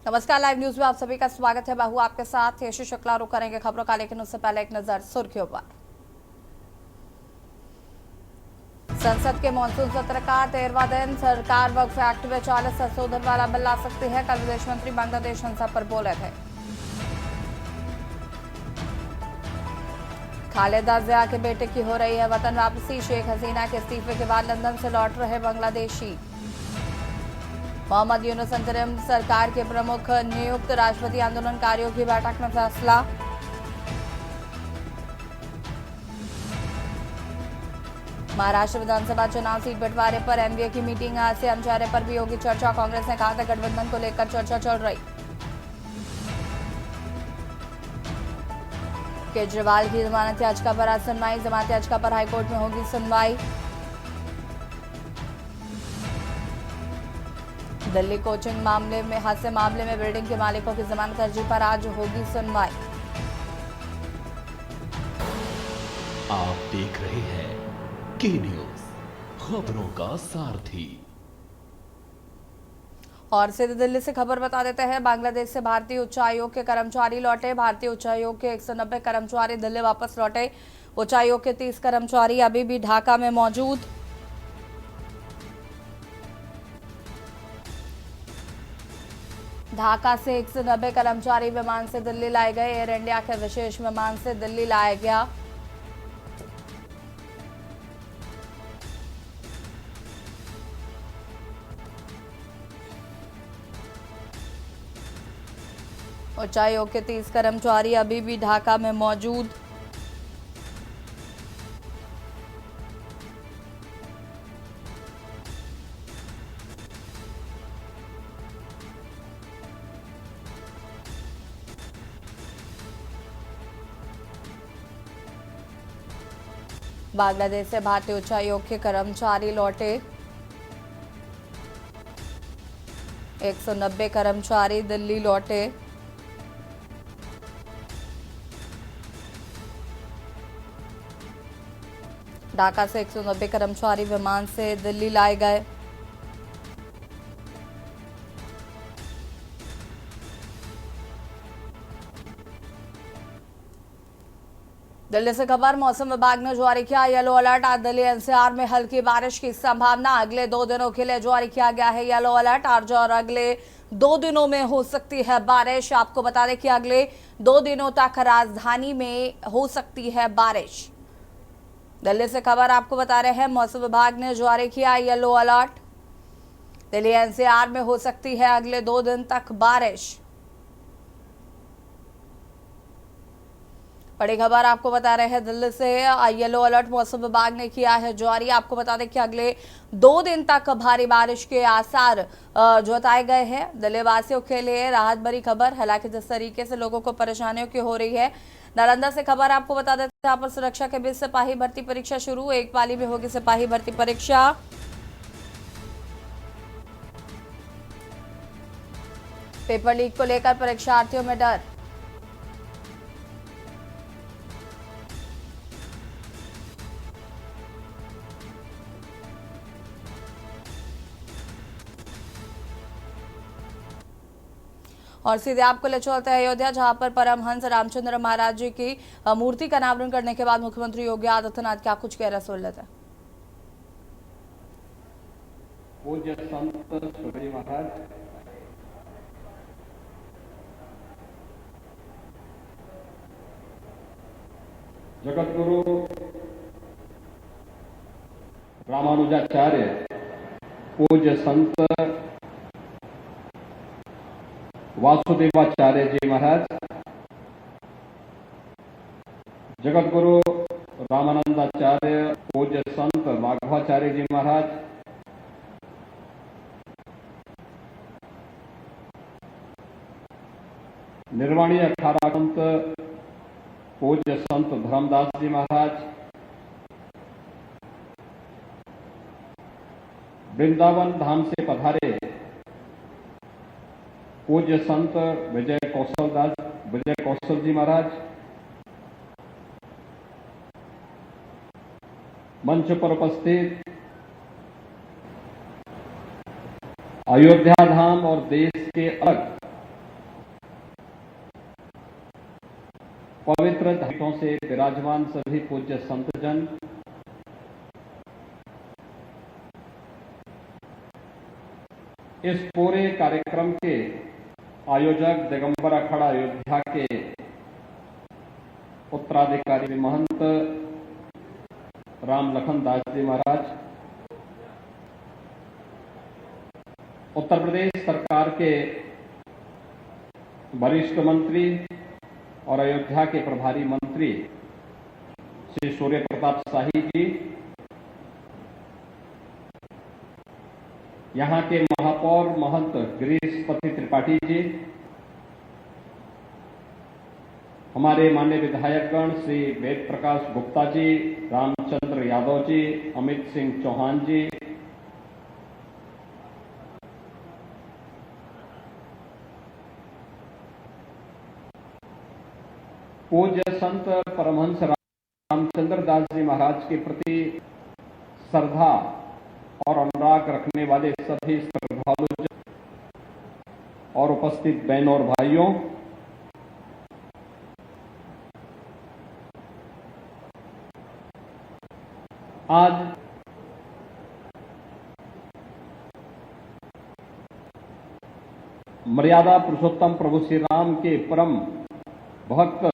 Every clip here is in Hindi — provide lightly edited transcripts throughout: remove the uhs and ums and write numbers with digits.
नमस्कार, लाइव न्यूज में आप सभी का स्वागत है। बाहू आपके साथ यशु शुक्ला। रुक करेंगे खबरों का, लेकिन उससे पहले एक नजर सुर्खियों पर। संसद के मानसून सत्र का 13वां दिन। सरकार वक्फ एक्ट में 40 संशोधन वाला बिल ला सकती है। कल विदेश मंत्री बांग्लादेश हिंसा पर बोले थे। खालिदा जिया के बेटे की हो रही है वतन वापसी। शेख हसीना के इस्तीफे के बाद लंदन से लौट रहे बांग्लादेशी। मोहम्मद यूनुस अंतरिम सरकार के प्रमुख नियुक्त। राष्ट्रपति आंदोलनकारियों की बैठक में फैसला। महाराष्ट्र विधानसभा चुनाव सीट बंटवारे पर एनडीए की मीटिंग। आज से चेहरे पर भी होगी चर्चा। कांग्रेस ने कहा था गठबंधन को लेकर चर्चा चल रही। केजरीवाल की जमानत याचिका पर आज सुनवाई। जमानत याचिका पर हाईकोर्ट में होगी सुनवाई। दिल्ली कोचिंग मामले में हादसे मामले में बिल्डिंग के मालिकों की जमानत अर्जी पर आज होगी सुनवाई। आप देख रहे हैं के न्यूज, खबरों का सारथी। और सीधे दिल्ली से खबर बता देते हैं। बांग्लादेश से भारतीय उच्चायोग के कर्मचारी लौटे। भारतीय उच्चायोग के 190 कर्मचारी दिल्ली वापस लौटे। उच्चायोग के 30 कर्मचारी अभी भी ढाका में मौजूद। ढाका से 190 कर्मचारी विमान से दिल्ली लाए गए। एयर इंडिया के विशेष विमान से दिल्ली लाया गया। उच्चायोग के 30 कर्मचारी अभी भी ढाका में मौजूद। बांग्लादेश से भारतीय उच्चायोग के कर्मचारी लौटे। 190 कर्मचारी दिल्ली लौटे। ढाका से 190 कर्मचारी विमान से दिल्ली लाए गए। दिल्ली से खबर। मौसम विभाग ने जारी किया येलो अलर्ट। आज दिल्ली एनसीआर में हल्की बारिश की संभावना। अगले 2 दिनों के लिए जारी किया गया है येलो अलर्ट। आज और अगले 2 दिनों में हो सकती है बारिश। आपको बता दें कि अगले 2 दिनों तक राजधानी में हो सकती है बारिश। दिल्ली से खबर आपको बता रहे हैं। मौसम विभाग ने जारी किया येलो अलर्ट। दिल्ली एनसीआर में हो सकती है अगले 2 दिन तक बारिश। बड़ी खबर आपको बता रहे हैं दिल्ली से। येलो अलर्ट मौसम विभाग ने किया है जारी। आपको बता दें कि अगले 2 दिन तक भारी बारिश के आसार जताए गए हैं। दिल्ली वासियों के लिए राहत भरी खबर। हालांकि जिस तरीके से लोगों को परेशानियों की हो रही है। नालंदा से खबर आपको बता देते हैं। यहाँ पर सुरक्षा के बीच सिपाही भर्ती परीक्षा शुरू। एक पाली में होगी सिपाही भर्ती परीक्षा। पेपर लीक को लेकर परीक्षार्थियों में डर। और सीधे आपको ले चलते हैं अयोध्या, जहां पर परमहंस रामचंद्र महाराज जी की मूर्ति का अनावरण करने के बाद मुख्यमंत्री योगी आदित्यनाथ क्या कुछ कह रहे सुन लेते हैं। पूज्य संत शिवाजी महाराज जगतगुरु रामानुजाचार्य पूज्य संत वासुदेवाचार्य जी महाराज, जगतगुरु रामानंदाचार्य पूज्य संत माघवाचार्य जी महाराज, निर्वाणी अखाड़ा संत पूज्य संत धर्मदास जी महाराज, वृंदावन धाम से पधारे पूज्य संत विजय कौशल जी महाराज, मंच पर उपस्थित अयोध्या धाम और देश के अलग पवित्र धामों से विराजमान सभी पूज्य संतजन, इस पूरे कार्यक्रम के आयोजक दिगंबर अखाड़ा अयोध्या के उत्तराधिकारी महंत राम लखन दास जी महाराज, उत्तर प्रदेश सरकार के वरिष्ठ मंत्री और अयोध्या के प्रभारी मंत्री श्री सूर्य प्रताप शाही जी, यहां के महापौर महंत गिरीशपति त्रिपाठी जी, हमारे माननीय विधायकगण श्री वेद प्रकाश गुप्ता जी, रामचंद्र यादव जी, अमित सिंह चौहान जी, पूज्य संत परमहंस रामचंद्र दास जी महाराज के प्रति श्रद्धा और अनुराग रखने वाले सभी श्रद्धालु और उपस्थित बहनों और भाइयों, आज मर्यादा पुरुषोत्तम प्रभु श्री राम के परम भक्त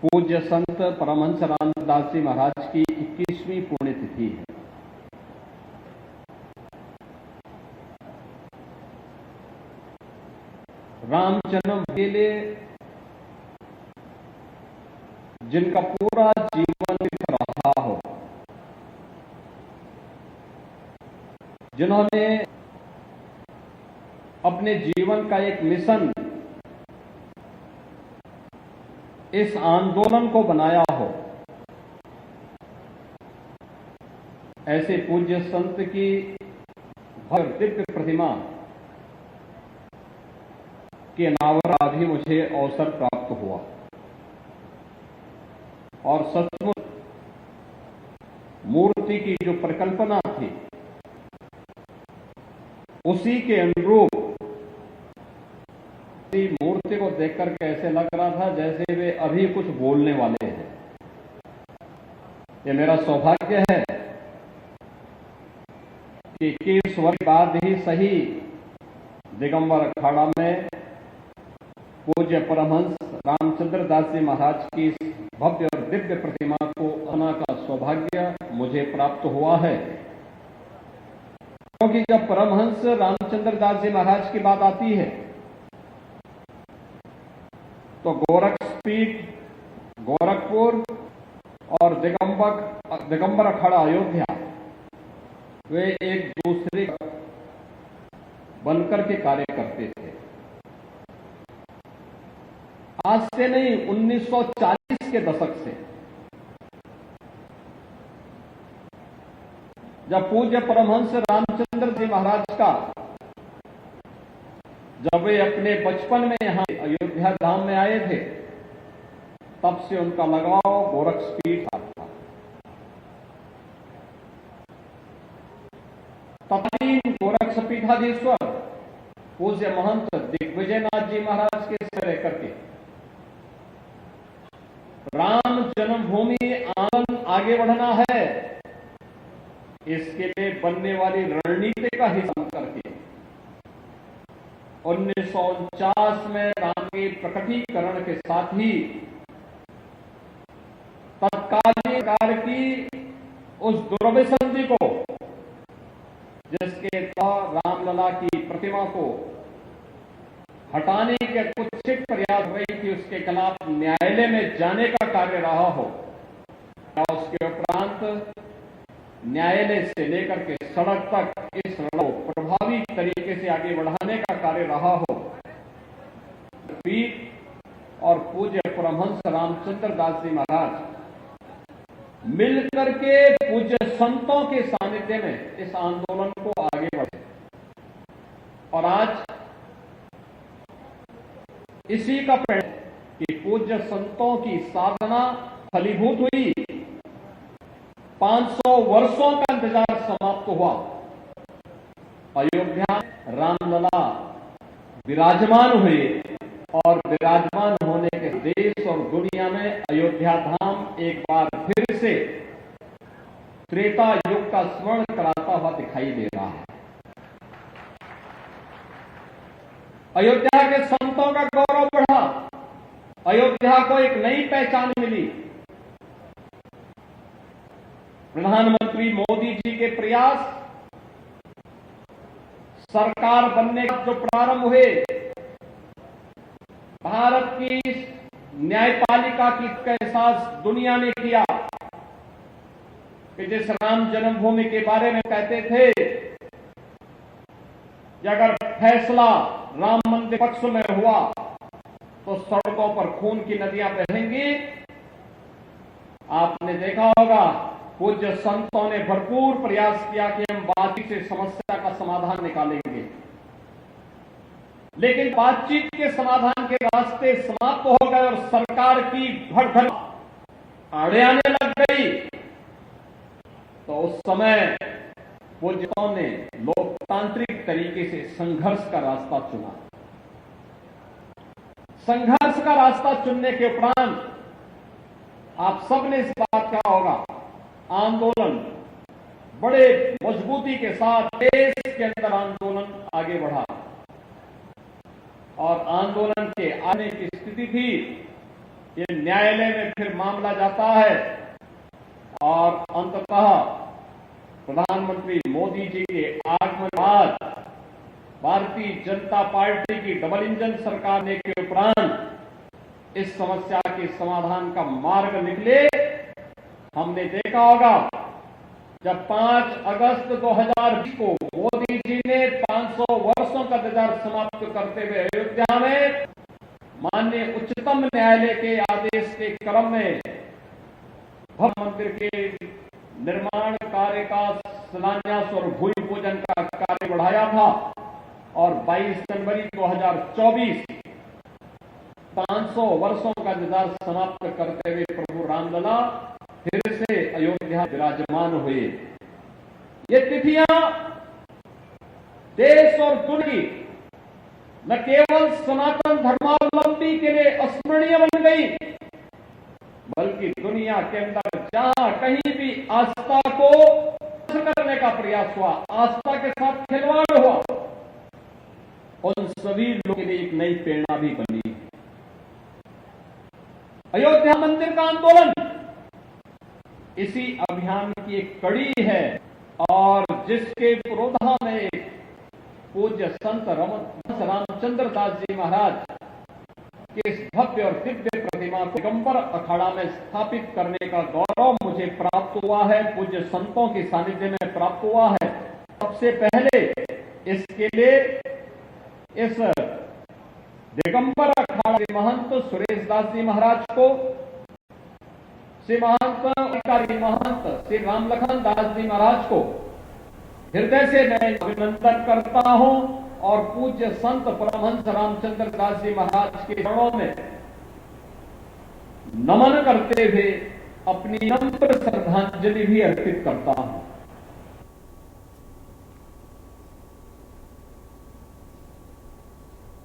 पूज्य संत परमहंस रामदास जी महाराज की 21वीं पुण्यतिथि है। राम जन्म के लिए जिनका पूरा जीवन बीत रहा हो, जिन्होंने अपने जीवन का एक मिशन इस आंदोलन को बनाया हो, ऐसे पूज्य संत की दिव्य प्रतिमा के अनावरण भी मुझे अवसर प्राप्त हुआ और सचमुच मूर्ति की जो परिकल्पना थी उसी के अनुरूप मूर्ति को देखकर कैसे लग रहा था जैसे वे अभी कुछ बोलने वाले हैं। ये मेरा सौभाग्य है कि 21 वर्ष बाद ही सही दिगंबर अखाड़ा में पूज्य परमहंस रामचंद्र दास जी महाराज की इस भव्य और दिव्य प्रतिमा को आना का सौभाग्य मुझे प्राप्त हुआ है, क्योंकि जब परमहंस रामचंद्र दास जी महाराज की बात आती है तो गोरखपीठ, गोरखपुर और दिगंबर अखाड़ा अयोध्या वे एक दूसरे बनकर के कार्य करते थे। आज से नहीं, 1940 के दशक से जब पूज्य परमहंस रामचंद्र जी महाराज का जब वे अपने बचपन में यहां अयोध्या धाम में आए थे, तब से उनका लगाव गोरखपीठ था। तत्कालीन गोरखपीठाधीश्वर पूज्य महंत दिग्विजयनाथ जी महाराज के से लेकर के राम जन्मभूमि आंदोलन आगे बढ़ना है, इसके लिए बनने वाली रणनीति का हिस्सा करके 1949 में राम के प्रकटीकरण के साथ ही तत्कालीन सरकार की उस दुर्व्यसंधि को, जिसके तहत रामलला की प्रतिमा को हटाने के कुत्सित प्रयास हो रही थी, उसके खिलाफ न्यायालय में जाने का कार्य रहा हो या उसके उपरांत न्यायालय से लेकर के सड़क तक इस लड़ाई को प्रभावी तरीके से आगे बढ़ाने का कार्य रहा हो, पीठ और पूज्य परमहंस रामचंद्र दास जी महाराज मिलकर के पूज्य संतों के सानिध्य में इस आंदोलन को आगे बढ़े और आज इसी का परिणाम कि पूज्य संतों की साधना फलीभूत हुई, 500 वर्षों का इंतजार समाप्त हुआ, अयोध्या रामलला विराजमान हुए और विराजमान होने जाने के देश और दुनिया में अयोध्या धाम एक बार फिर से त्रेता युग का स्मरण कराता हुआ दिखाई दे रहा है। अयोध्या के संतों का गौरव बढ़ा, अयोध्या को एक नई पहचान मिली। प्रधानमंत्री मोदी जी के प्रयास, सरकार बनने का जो प्रारंभ हुए, भारत की न्यायपालिका की एहसास दुनिया ने किया कि जिस राम जन्मभूमि के बारे में कहते थे कि अगर फैसला राम मंदिर पक्ष में हुआ तो सड़कों पर खून की नदियां बहेंगी। आपने देखा होगा पूज्य संतों ने भरपूर प्रयास किया कि हम बातचीत से समस्या का समाधान निकालेंगे, लेकिन बातचीत के समाधान के रास्ते समाप्त हो गए और सरकार की भड़भड़ आड़े आने लग गई। तो उस समय पूज्यों ने लोकतांत्रिक तरीके से संघर्ष का रास्ता चुना। संघर्ष का रास्ता चुनने के उपरांत आप सबने इस बात का होगा, आंदोलन बड़े मजबूती के साथ देश के अंदर आंदोलन आगे बढ़ा और आंदोलन के आने की स्थिति थी। ये न्यायालय में फिर मामला जाता है और अंततः प्रधानमंत्री मोदी जी के आगमन बाद भारतीय जनता पार्टी की डबल इंजन सरकार ने के उपरांत इस समस्या के समाधान का मार्ग निकले। हमने देखा होगा जब 5 अगस्त 2020 को मोदी जी ने 500 वर्षों का इंतजार समाप्त करते हुए अयोध्या में माननीय उच्चतम न्यायालय के आदेश के क्रम में भव्य मंदिर के निर्माण कार्य का शिलान्यास और भूमि पूजन का कार्य बढ़ाया था और 22 जनवरी 2024 500 वर्षों का इंतजार समाप्त करते हुए प्रभु रामलला फिर से अयोध्या विराजमान हुए। ये तिथियां देश और दुनिया न केवल सनातन धर्मावलंबी के लिए अस्मरणीय बन गई, बल्कि दुनिया के अंदर जहां कहीं भी आस्था को करने का प्रयास हुआ, आस्था के साथ खिलवाड़ हुआ, उन सभी लोगों के लिए एक नई प्रेरणा भी बनी। अयोध्या मंदिर का आंदोलन इसी अभियान की एक कड़ी है और जिसके पुरोधा में पूज्य संत रामचंद्र दास जी महाराज के इस भव्य और दिव्य प्रतिमा को दिगंबर अखाड़ा में स्थापित करने का गौरव मुझे प्राप्त हुआ है, पूज्य संतों के सानिध्य में प्राप्त हुआ है। सबसे पहले इसके लिए इस दिगंबर अखाड़ा के महंत सुरेश दास जी महाराज को, श्री महंत श्री रामलखन दास जी महाराज को हृदय से मैं अभिनंदन करता हूं और पूज्य संत परमहंस रामचंद्र दास जी महाराज के चरणों में नमन करते हुए अपनी नम्र श्रद्धांजलि भी अर्पित करता हूं।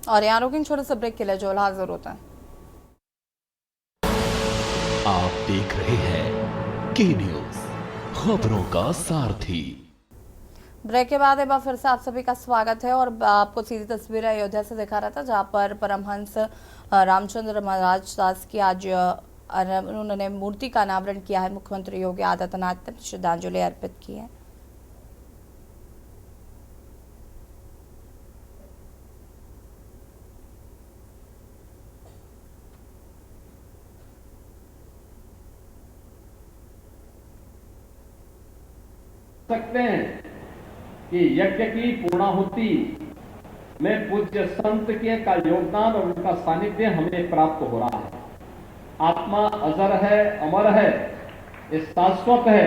और यहाँ रुकें छोटे से ब्रेक के लिए, जो हाजिर होता है। आप देख रहे हैं के न्यूज, खबरों का सारथी। ब्रेक के बाद एक बार फिर से आप सभी का स्वागत है और आपको सीधी तस्वीर अयोध्या से दिखा रहा था, जहां पर परमहंस रामचंद्र महाराज दास की आज उन्होंने मूर्ति का अनावरण किया है। मुख्यमंत्री योगी आदित्यनाथ ने श्रद्धांजलि अर्पित की है। सकते हैं कि यज्ञ की पूर्णाहुति में पूज्य संत के का योगदान और उनका सानिध्य हमें प्राप्त हो रहा है। आत्मा अजर है, अमर है, ये शाश्वत है,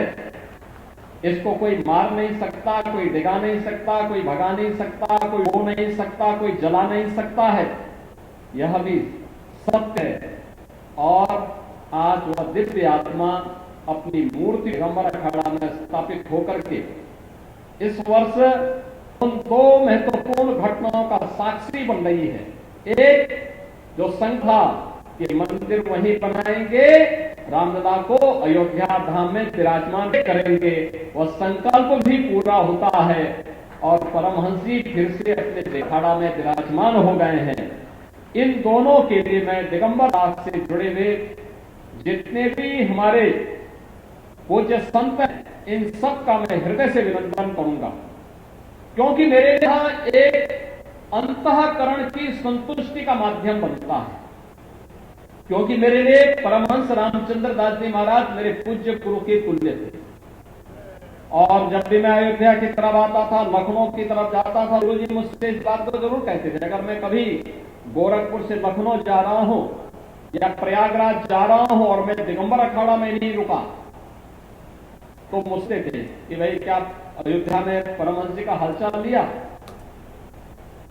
इसको कोई मार नहीं सकता, कोई डिगा नहीं सकता, कोई भगा नहीं सकता, कोई हो नहीं सकता, कोई जला नहीं सकता है। यह भी सत्य है और आज वह दिव्य आत्मा अपनी मूर्ति दिगंबर अखाड़ा में स्थापित होकर के इस वर्ष उन 2 महत्वपूर्ण घटनाओं का साक्षी बन रही है। एक जो संख्या कि मंदिर वहीं बनाएंगे, रामलला को अयोध्या धाम में विराजमान करेंगे। वह संकल्प भी पूरा होता है और परमहंस जी फिर से अपने अखाड़ा में विराजमान हो गए हैं। इन दोनों के लिए मैं दिगंबर दास से जुड़े हुए जितने भी हमारे पूज्य संत हैं, इन सब का मैं हृदय से अभिनंदन करूंगा, क्योंकि मेरे यहां एक अंतःकरण की संतुष्टि का माध्यम बनता है। क्योंकि मेरे लिए परमहंस रामचंद्र दास जी महाराज मेरे पूज्य गुरु के तुल्य थे। और जब भी मैं अयोध्या की तरफ आता था, लखनऊ की तरफ जाता था, गुरु जी मुझसे इस बात को जरूर कहते थे, अगर मैं कभी गोरखपुर से लखनऊ जा रहा हूं या प्रयागराज जा रहा हूं और मैं दिगंबर अखाड़ा में नहीं रुका, तो मुझसे थे कि भाई क्या अयोध्या में परमहंस जी का हालचाल लिया।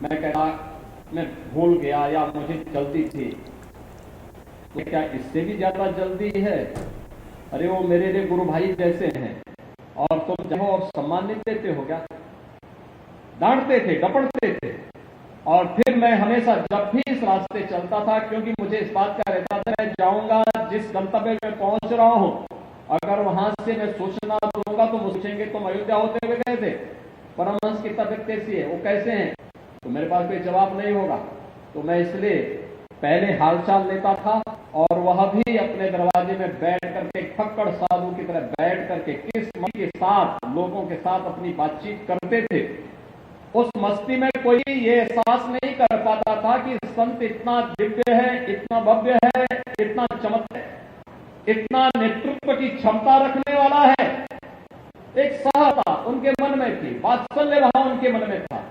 मैं कहता मैं भूल गया या मुझे जल्दी थी। तो क्या इससे भी ज्यादा जल्दी है? अरे वो मेरे लिए गुरु भाई जैसे हैं और तुम जब और सम्मान नहीं देते हो क्या? डांटते थे, डपटते थे। और फिर मैं हमेशा जब भी इस रास्ते चलता था, क्योंकि मुझे इस बात का रहता था मैं जाऊंगा जिस गंतव्य में पहुंच रहा हूं, अगर वहां से मैं सूचना दूंगा तो मुझे पूछेंगे तुम अयोध्या होते हुए गए थे, परमहंस की तबीयत कैसी है, वो कैसे हैं, तो मेरे पास कोई जवाब नहीं होगा। तो मैं इसलिए पहले हालचाल लेता था और वह भी अपने दरवाजे में बैठ करके फक्कड़ साधु की तरह बैठ करके किस मस्ती के साथ लोगों के साथ अपनी बातचीत करते थे। उस मस्ती में कोई ये एहसास नहीं कर पाता था कि संत इतना दिव्य है, इतना भव्य है, इतना चमत्कार, इतना नेतृत्व की क्षमता रखने वाला है। एक सहता उनके मन में थी, वात्सल्य वहां उनके मन में था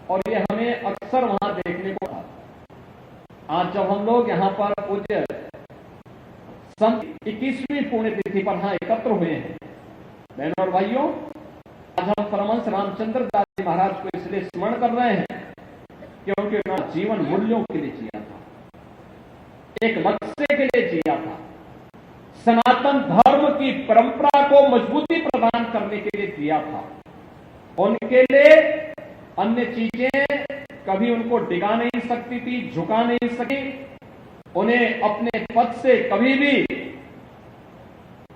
और ये हमें अक्सर वहां देखने को था। आज जब हम लोग यहाँ पर पूज्य संत 21वीं पुण्यतिथि पर यहाँ एकत्र हुए हैं, बहनों और भाइयों, आज हम परमहंस रामचंद्र दास जी महाराज को इसलिए स्मरण कर रहे हैं क्योंकि उन्होंने जीवन मूल्यों के लिए जिया था, एक लक्ष्य के लिए जिया था, सनातन धर्म की परंपरा को मजबूती प्रदान करने के लिए जिया था। उनके लिए अन्य चीजें कभी उनको डिगा नहीं सकती थी, झुका नहीं सकी, उन्हें अपने पद से कभी भी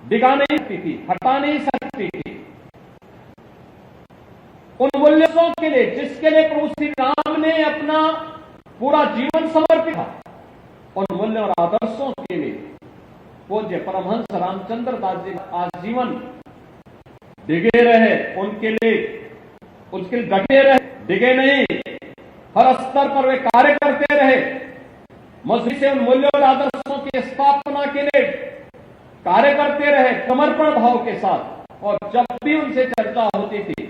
डिगा नहीं सकती थी, हटा नहीं सकती थी। उन मूल्यों के लिए जिसके लिए प्रभु श्री राम ने अपना पूरा जीवन समर्पित था, उन मूल्यों और आदर्शों के लिए पूज्य परमहंस रामचंद्र दास जी आजीवन डिगे रहे, उनके लिए डटे रहे, डिगे नहीं, हर स्तर पर वे कार्य करते रहे, मजबूती से उन मूल्यों और आदर्शों की स्थापना के लिए कार्य करते रहे समर्पण भाव के साथ। और जब भी उनसे चर्चा होती थी,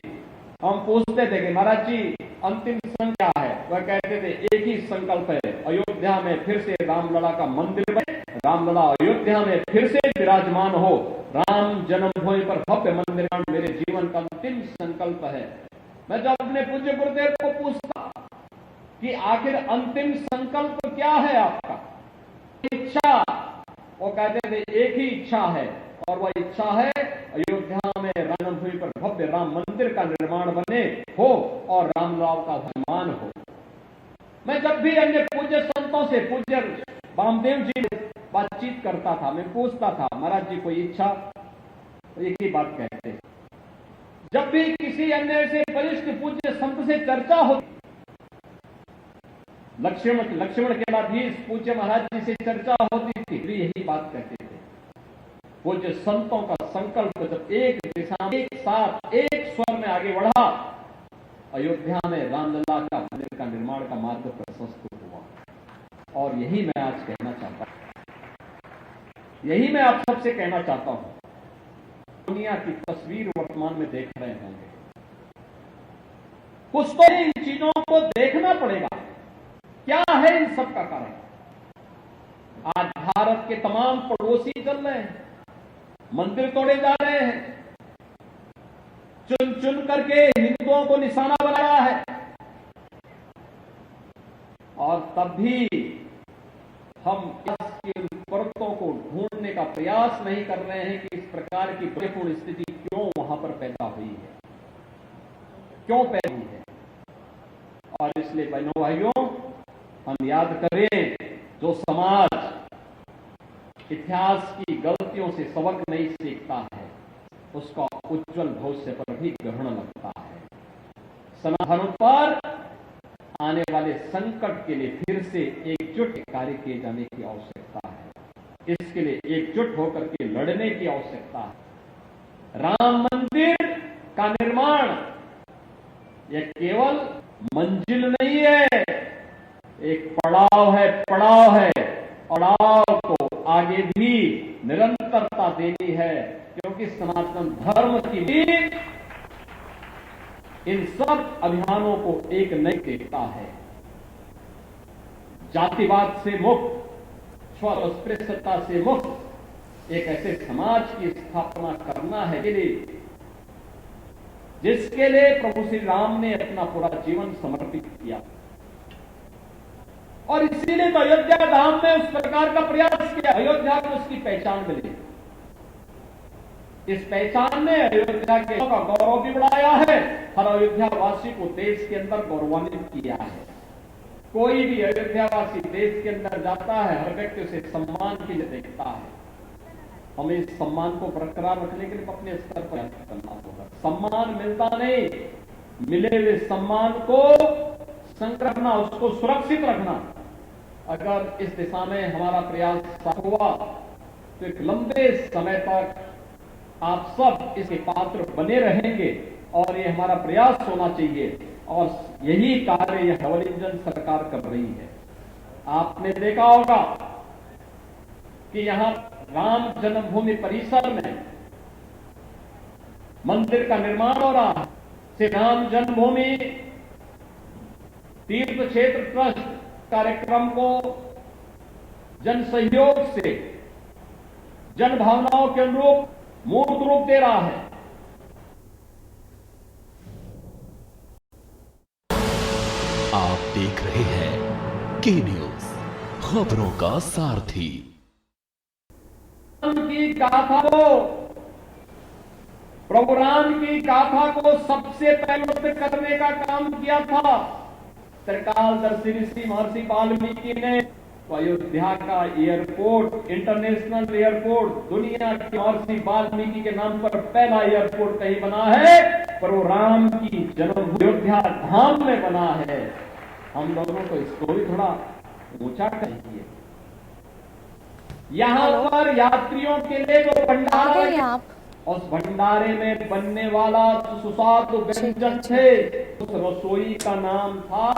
हम पूछते थे कि महाराज जी अंतिम संकल्प क्या है? वह कहते थे एक ही संकल्प है, अयोध्या में फिर से रामलला का मंदिर बने, रामलला अयोध्या में फिर से विराजमान हो, राम जन्मभूमि पर भव्य मंदिर मेरे जीवन का अंतिम संकल्प है। मैं जब अपने पूज्य गुरुदेव को पूछता कि आखिर अंतिम संकल्प क्या है आपका, इच्छा, वो कहते थे एक ही इच्छा है और वह इच्छा है अयोध्या में रामभूमि पर भव्य राम मंदिर का निर्माण बने हो और रामलला का सम्मान हो। मैं जब भी अन्य पूज्य संतों से, पूज्य वामदेव जी से बातचीत करता था, मैं पूछता था महाराज जी कोई इच्छा, एक ही बात कहते हैं। जब भी किसी अन्य से वरिष्ठ पूज्य संत से चर्चा होती, लक्ष्मण के बाद भी पूज्य महाराज जी से चर्चा होती थी, भी यही बात कहते थे। पूज्य संतों का संकल्प जब एक दिशा में, एक साथ, एक स्वर में आगे बढ़ा, अयोध्या में रामलला का मंदिर का निर्माण का मार्ग प्रशस्त हुआ। और यही मैं आज कहना चाहता हूं, यही मैं आप सबसे कहना चाहता हूं। दुनिया की तस्वीर वर्तमान में देख रहे होंगे, कुछ तो इन चीजों को देखना पड़ेगा, क्या है इन सब का कारण। आज भारत के तमाम पड़ोसी चल रहे हैं, मंदिर तोड़े जा रहे हैं, चुन चुन करके हिंदुओं को निशाना बनाया है, और तब भी हम इन परतों को ढूंढने का प्रयास नहीं कर रहे हैं कि इस प्रकार की पूर्ण स्थिति क्यों वहां पर पैदा हुई है, क्यों पैदा हुई है। और इसलिए बहनों भाइयों, हम याद करें जो समाज इतिहास की गलतियों से सबक नहीं सीखता है, उसका उज्जवल भविष्य पर भी ग्रहण लगता है। सनातन धर्म पर आने वाले संकट के लिए फिर से एकजुट कार्य किए जाने की आवश्यकता है। इसके लिए एकजुट होकर के लड़ने की आवश्यकता है। राम मंदिर का निर्माण यह केवल मंजिल नहीं है, एक पड़ाव है। पड़ाव को आगे भी निरंतरता देनी है, क्योंकि सनातन धर्म की भी इन सब अभियानों को एक नई देखता है। जातिवाद से मुक्त, स्व-अस्पृश्यता से मुक्त एक ऐसे समाज की स्थापना करना है जिसके लिए प्रभु श्री राम ने अपना पूरा जीवन समर्पित किया। और इसीलिए तो अयोध्या धाम में उस प्रकार का प्रयास किया, अयोध्या को उसकी पहचान मिली। इस पहचान ने अयोध्या के का गौरव भी बढ़ाया है, हर अयोध्यावासी को देश के अंदर गौरवान्वित किया है। कोई भी अयोध्यावासी देश के अंदर जाता है, हर व्यक्ति उसे सम्मान के लिए देखता है। हमें इस सम्मान को बरकरार रखने के लिए अपने स्तर पर प्रयास करना होगा। सम्मान मिलता नहीं, मिले हुए सम्मान को संग्रहना, उसको सुरक्षित रखना। अगर इस दिशा में हमारा प्रयास हुआ तो एक लंबे समय तक आप सब इसके पात्र बने रहेंगे, और ये हमारा प्रयास होना चाहिए। और यही कार्य यह डबल इंजन सरकार कर रही है। आपने देखा होगा कि यहां राम जन्मभूमि परिसर में मंदिर का निर्माण हो रहा है। श्री राम जन्मभूमि तीर्थ क्षेत्र ट्रस्ट कार्यक्रम को जन सहयोग से जन भावनाओं के अनुरूप मूर्त रूप दे रहा है। आप देख रहे हैं के न्यूज, खबरों का सारथी। की गाथा को, प्रभु राम की गाथा को सबसे पहले करने का काम किया था त्रिकालदर्शी ऋषि महर्षि वाल्मीकि ने। तो अयोध्या का एयरपोर्ट, इंटरनेशनल एयरपोर्ट, दुनिया के महर्षि वाल्मीकि के नाम पर पहला एयरपोर्ट कहीं बना है, प्रभु राम की जन्म अयोध्या धाम में बना है। हम लोगों को इसको भी थोड़ा ऊंचा चाहिए। यहां पर यात्रियों के लिए जो भंडारा है, उस भंडारे में बनने वाला सुस्वादु व्यंजन थे, उस रसोई का नाम था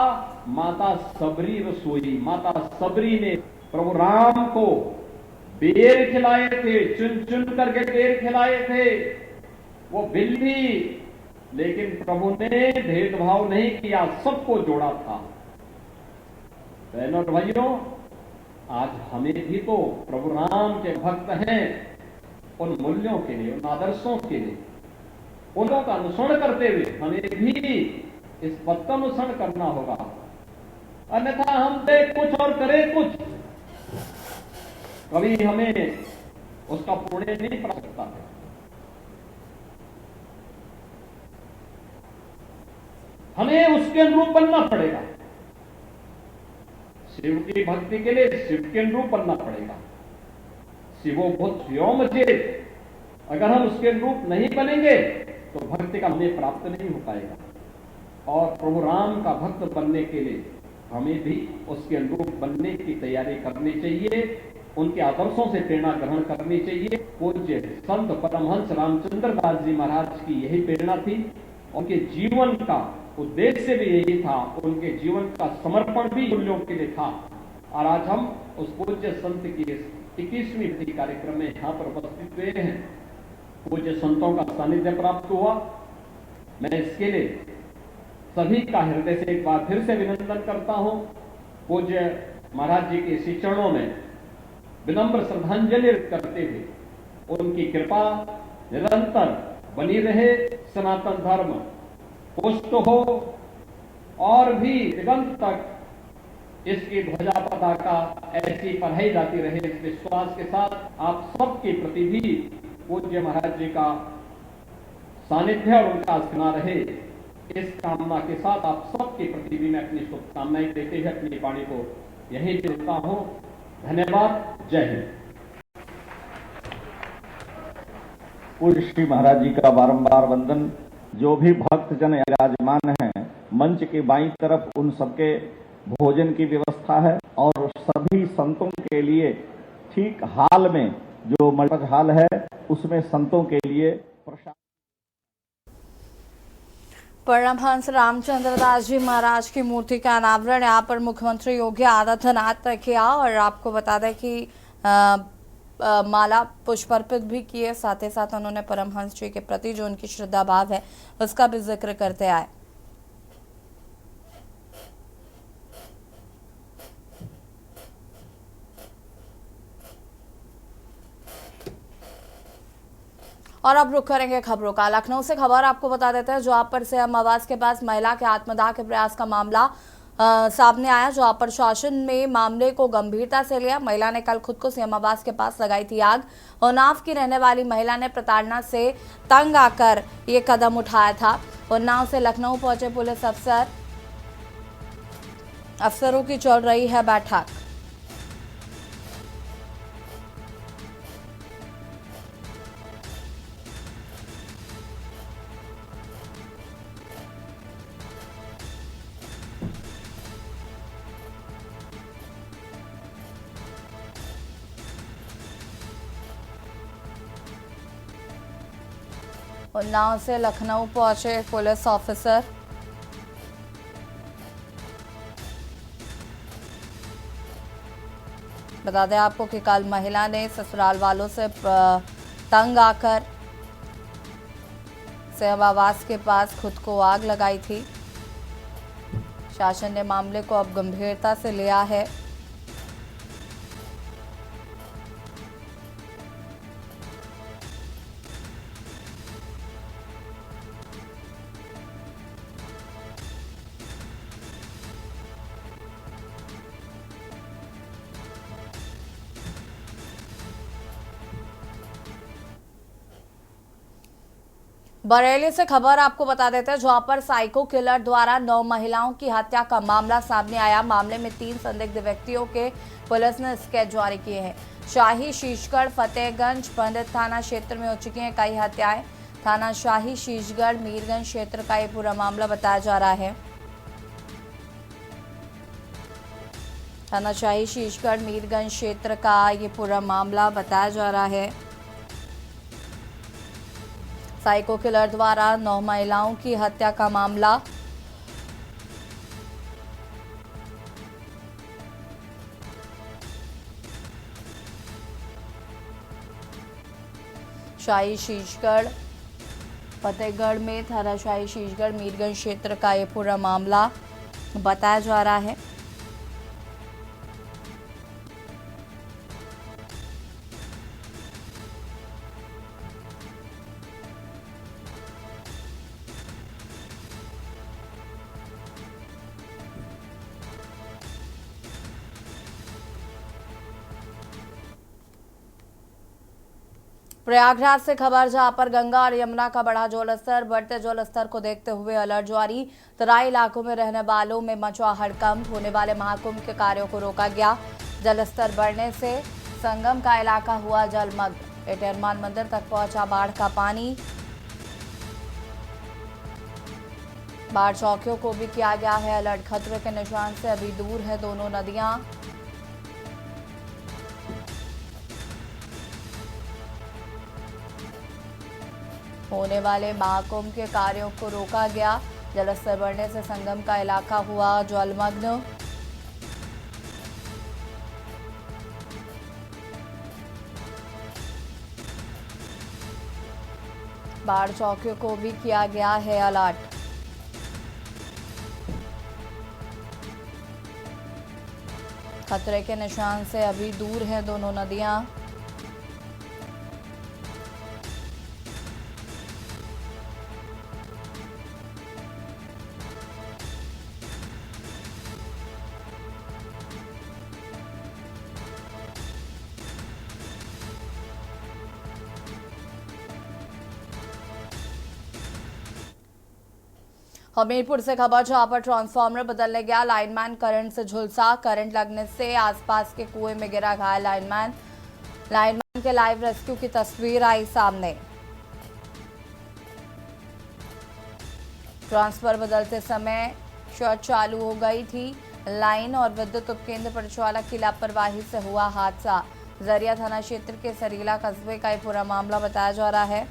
माता सबरी रसोई। माता सबरी ने प्रभु राम को बेर खिलाए थे, चुन चुन करके बेर खिलाए थे। वो बिल्ली, लेकिन प्रभु ने भेदभाव नहीं किया, सबको जोड़ा था। बहनों और भाइयों, आज हमें भी तो प्रभु राम के भक्त हैं, उन मूल्यों के लिए, उन आदर्शों के लिए, उनका अनुसरण करते हुए हमें भी इस पथ का अनुसरण करना होगा। अन्यथा हम दे कुछ और करें कुछ, कभी हमें उसका पुण्य नहीं प्राप्त सकता है। हमें उसके अनुरूप बनना पड़ेगा। शिव की भक्ति के लिए शिव के अनुरूप बनना पड़ेगा। शिवो भूत व्योम चेत, अगर हम उसके अनुरूप नहीं बनेंगे तो भक्ति का हमें प्राप्त नहीं हो पाएगा। और प्रभु राम का भक्त बनने के लिए हमें भी उसके अनुरूप बनने की तैयारी करनी चाहिए, उनके आदर्शों से प्रेरणा ग्रहण करनी चाहिए। पूज्य संत परमहंस रामचंद्र दास जी महाराज की यही प्रेरणा थी, उनके जीवन का उद्देश्य भी यही था, उनके जीवन का समर्पण भी मूल्यों के लिए था। और आज हम उस पूज्य संत की 21वीं तिथि कार्यक्रम में यहां पर उपस्थित हुए हैं। पूज्य संतों का सानिध्य प्राप्त हुआ। मैं इसके लिए सभी का हृदय से एक बार फिर से अभिनंदन करता हूं। पूज्य महाराज जी के इसी चरणों में विनम्र श्रद्धांजलि करते हुए उनकी कृपा निरंतर बनी रहे, सनातन धर्म पुष्ट हो और भी दिगंत तक इसकी ध्वजा पताका ऐसी फहराई जाती रहे, इस विश्वास के साथ आप सबके प्रति भी पूज्य महाराज जी का सानिध्य और उनका आशीर्वाद रहे, इस कामना के साथ आप सबके प्रति भी मैं अपनी शुभकामनाएं देते हुए अपनी वाणी को यहीं देता हूं। धन्यवाद। जय हिंद। पूज्य श्री महाराज जी का बारंबार वंदन। जो भी भक्तजन विराजमान हैं, मंच के बाईं तरफ उन सबके भोजन की व्यवस्था है और सभी संतों के लिए ठीक हाल में जो मल्टीपर्पज हाल है उसमें संतों के लिए प्रसाद। परमहंस रामचंद्र दास जी महाराज की मूर्ति का अनावरण यहाँ पर मुख्यमंत्री योगी आदित्यनाथ ने किया और आपको बता दें कि माला पुष्प अर्पित भी किए। साथ ही साथ उन्होंने परमहंस जी के प्रति जो उनकी श्रद्धा भाव है उसका भी जिक्र करते आए। और अब रुक करेंगे खबरों का। लखनऊ से खबर आपको बता देते हैं, जहां पर से हम आवास के पास महिला के आत्मदाह के प्रयास का मामला सामने आया, जहां पर शासन में मामले को गंभीरता से लिया। महिला ने कल खुद को सीएम आवास के पास लगाई थी आग। उन्नाव की रहने वाली महिला ने प्रताड़ना से तंग आकर ये कदम उठाया था। उन्नाव से लखनऊ पहुंचे पुलिस अफसरों की चल रही है बैठक। उन्नाव से लखनऊ पहुंचे पुलिस ऑफिसर। बता दें आपको कि कल महिला ने ससुराल वालों से तंग आकर सीएम आवास के पास खुद को आग लगाई थी। शासन ने मामले को अब गंभीरता से लिया है। बरेली से खबर आपको बता देते हैं, जहां पर साइको किलर द्वारा 9 महिलाओं की हत्या का मामला सामने आया। मामले में 3 संदिग्ध व्यक्तियों के पुलिस ने स्केच जारी किए हैं। शाही शीशगढ़ फतेहगंज पंडित थाना क्षेत्र में हो चुकी हैं कई हत्याएं। थाना शाही शीशगढ़ मीरगंज क्षेत्र का ये पूरा मामला बताया जा रहा है। थाना शाही शीशगढ़ मीरगंज क्षेत्र का ये पूरा मामला बताया जा रहा है। साइको किलर द्वारा 9 महिलाओं की हत्या का मामला। शाही शीशगढ़ फतेहगढ़ में थाना शाही शीशगढ़ मीरगंज क्षेत्र का ये पूरा मामला बताया जा रहा है। प्रयागराज से खबर, जहां पर गंगा और यमुना का बढ़ा जलस्तर। बढ़ते जलस्तर को देखते हुए अलर्ट जारी। तराई इलाकों में रहने वालों में मचा हड़कंप। होने वाले महाकुंभ के कार्यों को रोका गया। जलस्तर बढ़ने से संगम का इलाका हुआ जलमग्न। एटरमान मंदिर तक पहुंचा बाढ़ का पानी। बाढ़ चौकियों को भी किया गया है अलर्ट। खतरे के निशान से अभी दूर है दोनों नदियां। होने वाले महाकुंभ के कार्यों को रोका गया। जलस्तर बढ़ने से संगम का इलाका हुआ जलमग्न। बाढ़ चौकियों को भी किया गया है अलर्ट। खतरे के निशान से अभी दूर हैं दोनों नदियां। हमीरपुर से खबर, जहां पर ट्रांसफार्मर बदलने गया लाइनमैन करंट से झुलसा। करंट लगने से आसपास के कुएं में गिरा घायल लाइनमैन के लाइव रेस्क्यू की तस्वीर आई सामने। ट्रांसफर बदलते समय शॉर्ट चालू हो गई थी लाइन और विद्युत उपकेंद्र परिचालक की लापरवाही से हुआ हादसा। जरिया थाना क्षेत्र के सरीला कस्बे का ये पूरा मामला बताया जा रहा है।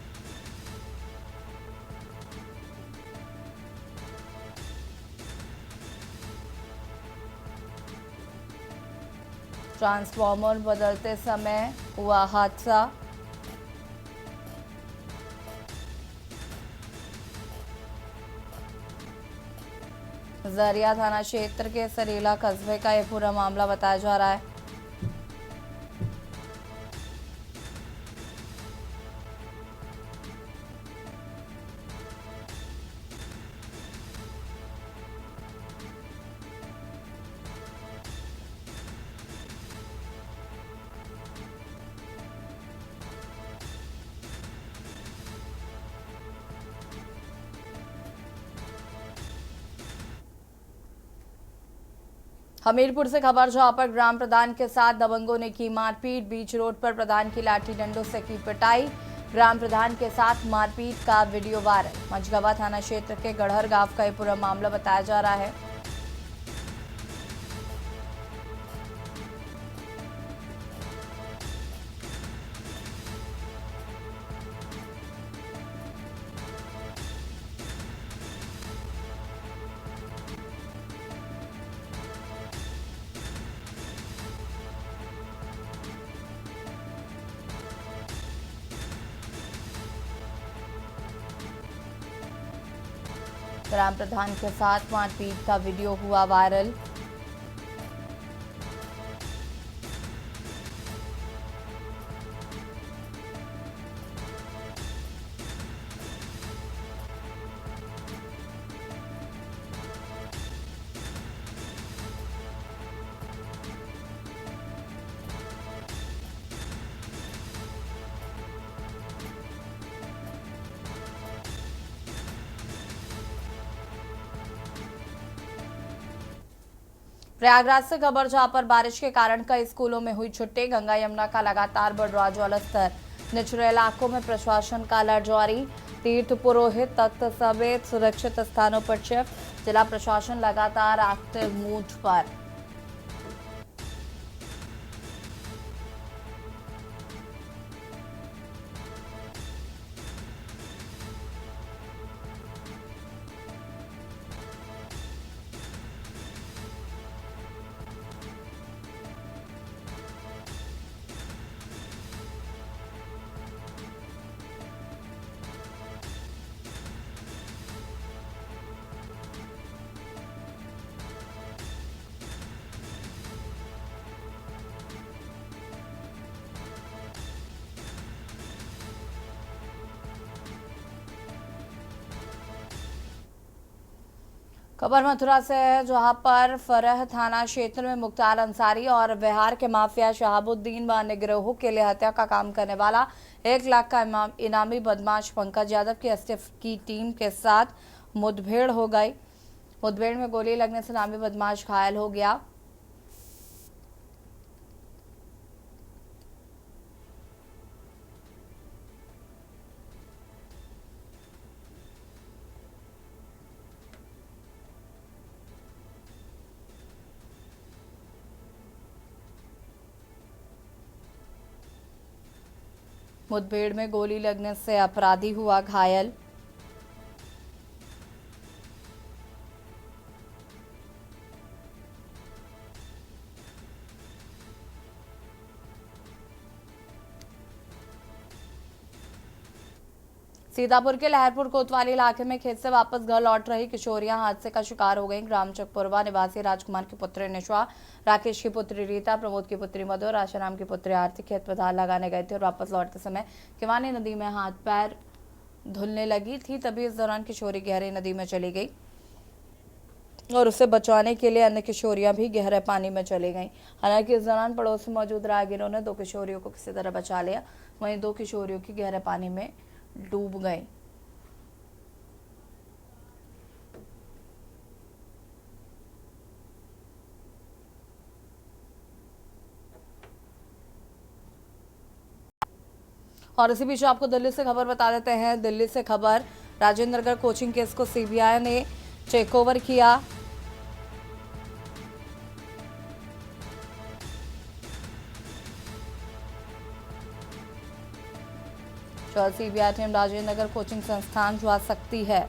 ट्रांसफार्मर बदलते समय हुआ हादसा। जरिया थाना क्षेत्र के सरीला कस्बे का यह पूरा मामला बताया जा रहा है। हमीरपुर से खबर, जहां पर ग्राम प्रधान के साथ दबंगों ने की मारपीट। बीच रोड पर प्रधान की लाठी डंडों से की पिटाई। ग्राम प्रधान के साथ मारपीट का वीडियो वायरल। मझगवा थाना क्षेत्र के गढ़हर गांव का यह पूरा मामला बताया जा रहा है। ग्राम प्रधान के साथ मारपीट का वीडियो हुआ वायरल। प्रयागराज से खबर, जहां पर बारिश के कारण कई स्कूलों में हुई छुट्टी। गंगा यमुना का लगातार बढ़ रहा जलस्तर। निचले इलाकों में प्रशासन का अलर्ट जारी। तीर्थ पुरोहित तख्त समेत सुरक्षित स्थानों पर शिफ्ट। जिला प्रशासन लगातार एक्टिव मूड पर। खबर मथुरा से है, जहां पर फरह थाना क्षेत्र में मुख्तार अंसारी और बिहार के माफिया शहाबुद्दीन व अन्य गिरोहों के लिए हत्या का काम करने वाला 1 लाख का इनामी बदमाश पंकज यादव की एसटीएफ की टीम के साथ मुठभेड़ हो गई। मुठभेड़ में गोली लगने से इनामी बदमाश घायल हो गया। मुठभेड़ में गोली लगने से अपराधी हुआ घायल। सीतापुर के लहरपुर कोतवाली इलाके में खेत से वापस घर लौट रही किशोरियां हादसे का शिकार हो गईं। ग्राम चकपुरवा निवासी राजकुमार की पुत्री निशा, राकेश की पुत्री रीता, प्रमोद की पुत्री मधु और आशाराम की पुत्री आरती खेत पधार लगाने गए थे और वापस लौटते समय किवानी नदी में हाथ पैर धुलने लगी थी। तभी इस दौरान किशोरी गहरी नदी में चली गई और उसे बचाने के लिए अन्य किशोरियां भी गहरे पानी में चली गईं। हालांकि इस दौरान पड़ोस में मौजूद राहगीरों ने 2 किशोरियों को किसी तरह बचा लिया, वहीं 2 किशोरियों की गहरे पानी में डूब गए। और इसी बीच आपको दिल्ली से खबर बता देते हैं। दिल्ली से खबर, राजेंद्र नगर कोचिंग केस को सीबीआई ने टेक ओवर किया। जल्द CBI team Rajendra Nagar coaching संस्थान जा सकती है।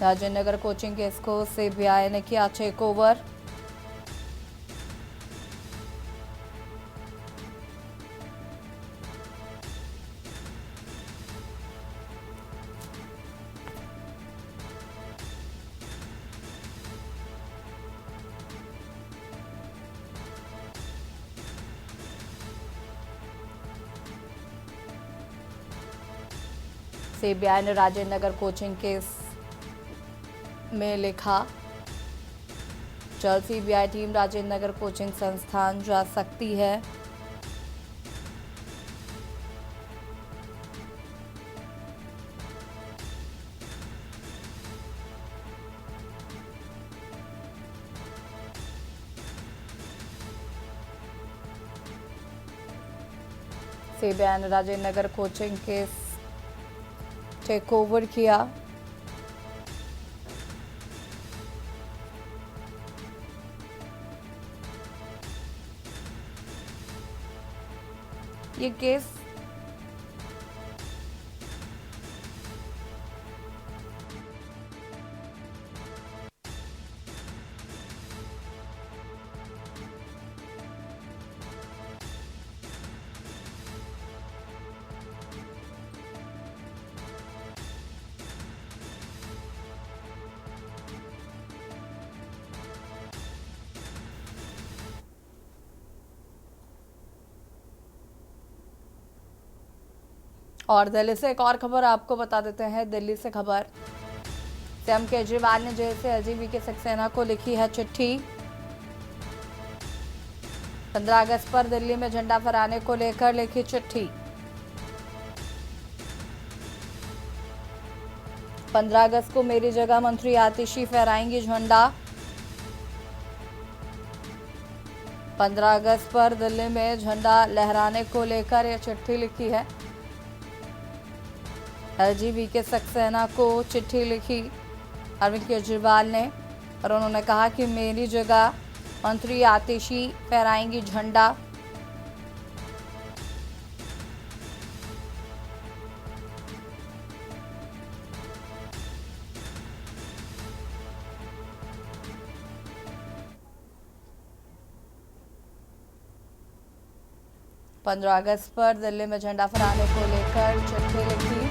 राजेंद्र नगर कोचिंग केस को सीबीआई ने किया टेक ओवर। सीबीआई ने राजेंद्र नगर कोचिंग केस में लिखा, जल्द CBI team Rajendra Nagar coaching संस्थान जा सकती है। सीबीआई ने Rajendra Nagar coaching case take over किया। ये केस और दिल्ली से एक और खबर आपको बता देते हैं। दिल्ली से खबर, सीएम केजरीवाल ने जेल से एलजीबी के सक्सेना को लिखी है चिट्ठी। 15 अगस्त पर दिल्ली में झंडा फहराने को लेकर लिखी चिट्ठी। 15 अगस्त को मेरी जगह मंत्री आतिशी फहराएंगी झंडा। 15 अगस्त पर दिल्ली में झंडा लहराने को लेकर यह चिट्ठी लिखी है। एलजीबी के सक्सेना को चिट्ठी लिखी अरविंद केजरीवाल ने और उन्होंने कहा कि मेरी जगह मंत्री आतिशी फहराएंगी झंडा। पंद्रह अगस्त पर दिल्ली में झंडा फहराने को लेकर चिट्ठी लिखी।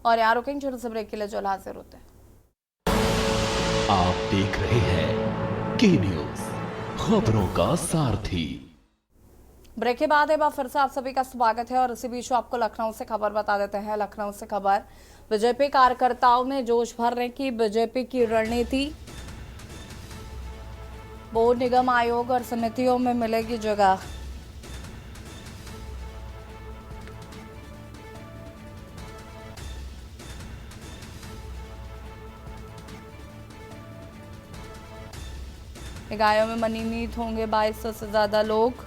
और यहाँ रुकेंगे छोटे से ब्रेक के लिए, जो हाजिर होते हैं। आप देख रहे हैं के न्यूज, खबरों का सारथी। ब्रेक के बाद एक बार फिर से आप सभी का स्वागत है और इसी बीच आपको लखनऊ से खबर बता देते हैं। लखनऊ से खबर, बीजेपी कार्यकर्ताओं में जोश भरने की बीजेपी की रणनीति। बोर्ड, निगम, आयोग और समितियों में मिलेगी जगह। निकायों में मनोनीत होंगे 2200 से ज्यादा लोग।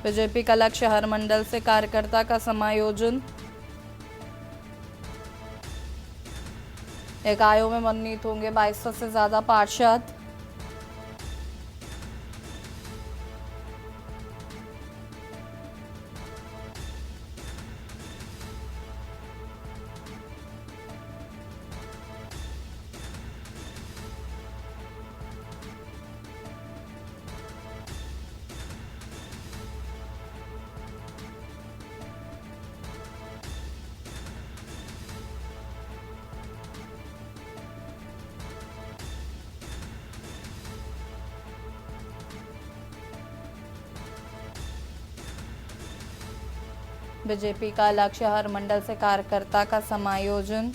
बीजेपी का लक्ष्य हर मंडल से कार्यकर्ता का समायोजन। निकायों में मनोनीत होंगे 2200 से ज्यादा पार्षद। बीजेपी का लक्ष्य हर मंडल से कार्यकर्ता का समायोजन।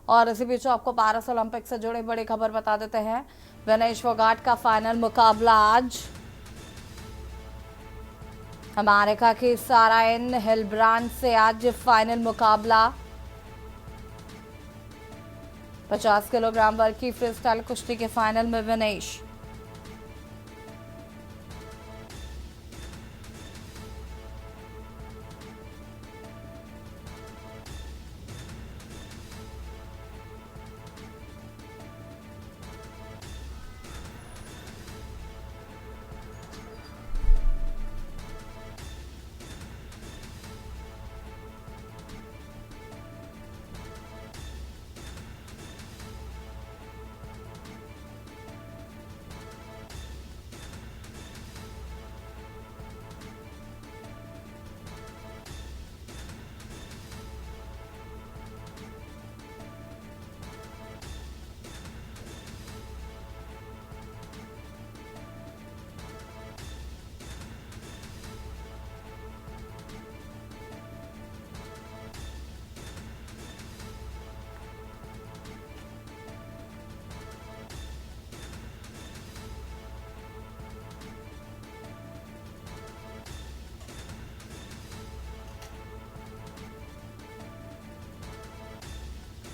और इसी बीच आपको पैरिस ओलंपिक से जुड़ी बड़ी खबर बता देते हैं। विनेश फोगाट का फाइनल मुकाबला आज अमेरिका की साराइन हिलब्रांड से आज फाइनल मुकाबला 50 किलोग्राम वर्ग की फ्री स्टाइल कुश्ती के फाइनल में विनेश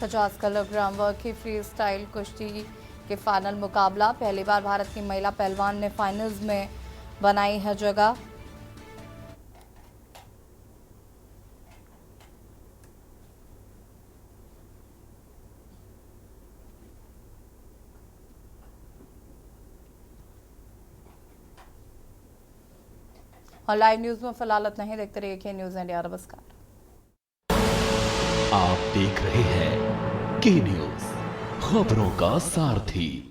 पचास किलोग्राम वर्ग की फ्री स्टाइल कुश्ती के फाइनल मुकाबला पहली बार भारत की महिला पहलवान ने फाइनल्स में बनाई है जगह। और लाइव न्यूज में फिलहाल इतना ही। देखते रहिए के न्यूज इंडिया। नमस्कार। आप देख रहे हैं के न्यूज, खबरों का सारथी।